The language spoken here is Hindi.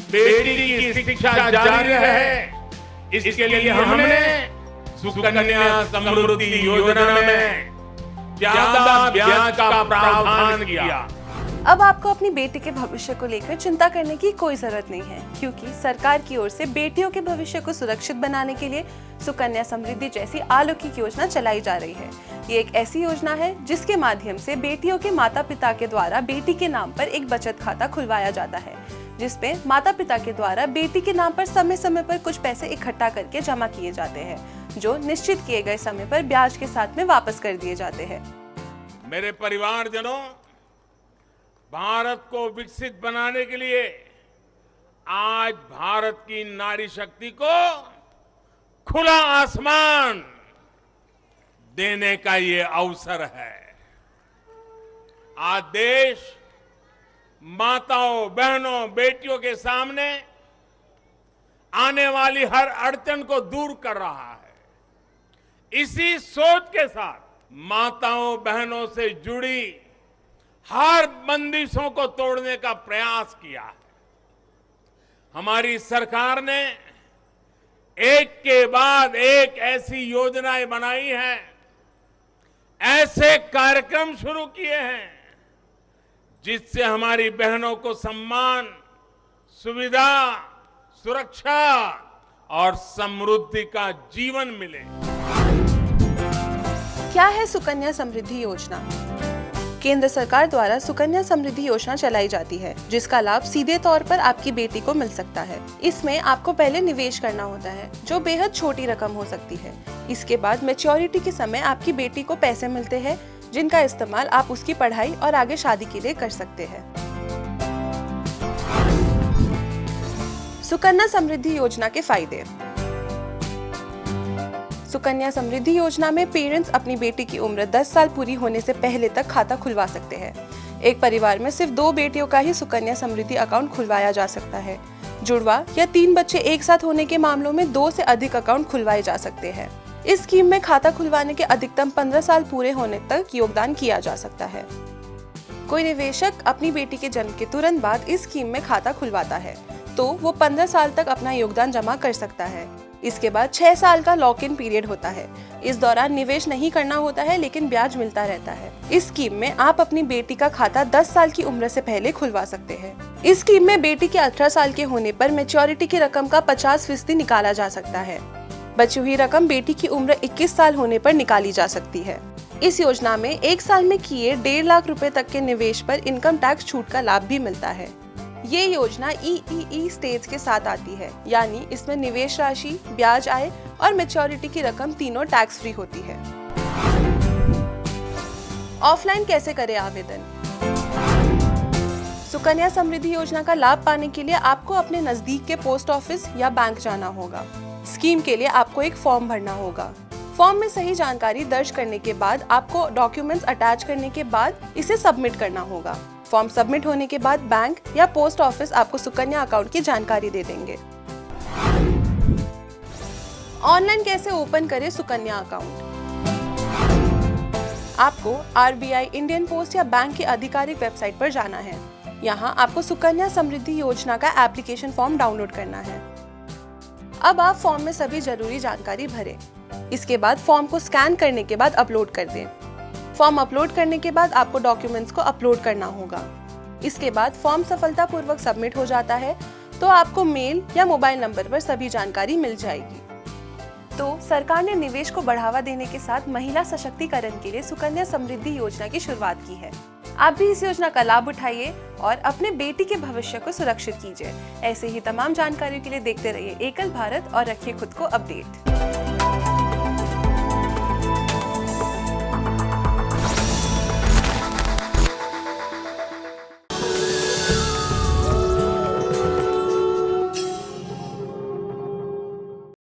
बेटी की शिक्षा जारी रहे, इसके लिए हमने सुकन्या समृद्धि योजना में ज्यादा ब्याज का प्रावधान किया। अब आपको अपनी बेटी के भविष्य को लेकर चिंता करने की कोई जरूरत नहीं है, क्योंकि सरकार की ओर से बेटियों के भविष्य को सुरक्षित बनाने के लिए सुकन्या समृद्धि जैसी अलौकिक योजना चलाई जा रही है। ये एक ऐसी योजना है जिसके माध्यम से बेटियों के माता पिता के द्वारा बेटी के नाम पर एक बचत खाता खुलवाया जाता है, जिसपे माता पिता के द्वारा बेटी के नाम पर समय समय पर कुछ पैसे इकट्ठा करके जमा किए जाते हैं, जो निश्चित किए गए समय पर ब्याज के साथ में वापस कर दिए जाते हैं। मेरे परिवारजनों, भारत को विकसित बनाने के लिए आज भारत की नारी शक्ति को खुला आसमान देने का ये अवसर है। आज देश माताओं, बहनों, बेटियों के सामने आने वाली हर अड़चन को दूर कर रहा है। इसी सोच के साथ माताओं, बहनों से जुड़ी हर बंदिशों को तोड़ने का प्रयास किया है। हमारी सरकार ने एक के बाद एक ऐसी योजनाएं बनाई हैं, ऐसे कार्यक्रम शुरू किए हैं जिससे हमारी बहनों को सम्मान, सुविधा, सुरक्षा और समृद्धि का जीवन मिले। क्या है सुकन्या समृद्धि योजना? केंद्र सरकार द्वारा सुकन्या समृद्धि योजना चलाई जाती है, जिसका लाभ सीधे तौर पर आपकी बेटी को मिल सकता है। इसमें आपको पहले निवेश करना होता है, जो बेहद छोटी रकम हो सकती है। इसके बाद मैच्योरिटी के समय आपकी बेटी को पैसे मिलते हैं, जिनका इस्तेमाल आप उसकी पढ़ाई और आगे शादी के लिए कर सकते हैं। सुकन्या समृद्धि योजना के फायदे। सुकन्या समृद्धि योजना में पेरेंट्स अपनी बेटी की उम्र 10 साल पूरी होने से पहले तक खाता खुलवा सकते हैं। एक परिवार में सिर्फ 2 बेटियों का ही सुकन्या समृद्धि अकाउंट खुलवाया जा सकता है। जुड़वा या 3 बच्चे एक साथ होने के मामलों में 2 से अधिक अकाउंट खुलवाए जा सकते हैं। इस स्कीम में खाता खुलवाने के अधिकतम 15 साल पूरे होने तक योगदान किया जा सकता है। कोई निवेशक अपनी बेटी के जन्म के तुरंत बाद इस स्कीम में खाता खुलवाता है, तो वो 15 साल तक अपना योगदान जमा कर सकता है। इसके बाद 6 साल का लॉक इन पीरियड होता है। इस दौरान निवेश नहीं करना होता है, लेकिन ब्याज मिलता रहता है। इस स्कीम में आप अपनी बेटी का खाता 10 साल की उम्र से पहले खुलवा सकते हैं। इस स्कीम में बेटी के 18 साल के होने पर मैच्योरिटी की रकम का 50% निकाला जा सकता है। बची हुई रकम बेटी की उम्र 21 साल होने पर निकाली जा सकती है। इस योजना में 1 साल में किए 1.5 लाख रुपए तक के निवेश पर इनकम टैक्स छूट का लाभ भी मिलता है। ये योजना EEE स्टेज के साथ आती है, यानी इसमें निवेश राशि, ब्याज आय और मैच्योरिटी की रकम तीनों टैक्स फ्री होती है। ऑफलाइन कैसे करें आवेदन? सुकन्या समृद्धि योजना का लाभ पाने के लिए आपको अपने नजदीक के पोस्ट ऑफिस या बैंक जाना होगा। स्कीम के लिए आपको एक फॉर्म भरना होगा। फॉर्म में सही जानकारी दर्ज करने के बाद आपको डॉक्यूमेंट्स अटैच करने के बाद इसे सबमिट करना होगा। फॉर्म सबमिट होने के बाद बैंक या पोस्ट ऑफिस आपको सुकन्या अकाउंट की जानकारी दे देंगे। ऑनलाइन कैसे ओपन करें सुकन्या अकाउंट? आपको RBI, इंडियन पोस्ट या बैंक की आधिकारिक वेबसाइट पर जाना है। यहाँ आपको सुकन्या समृद्धि योजना का एप्लीकेशन फॉर्म डाउनलोड करना है। अब आप फॉर्म में सभी जरूरी जानकारी भरें। इसके बाद फॉर्म को स्कैन करने के बाद अपलोड कर दें। फॉर्म अपलोड करने के बाद आपको डॉक्यूमेंट्स को अपलोड करना होगा। इसके बाद फॉर्म सफलतापूर्वक सबमिट हो जाता है, तो आपको मेल या मोबाइल नंबर पर सभी जानकारी मिल जाएगी। तो सरकार ने निवेश को बढ़ावा देने के साथ महिला सशक्तिकरण के लिए सुकन्या समृद्धि योजना की शुरुआत की है। आप भी इस योजना का लाभ उठाइए और अपने बेटी के भविष्य को सुरक्षित कीजिए। ऐसे ही तमाम जानकारियों के लिए देखते रहिए एकल भारत और रखिए खुद को अपडेट।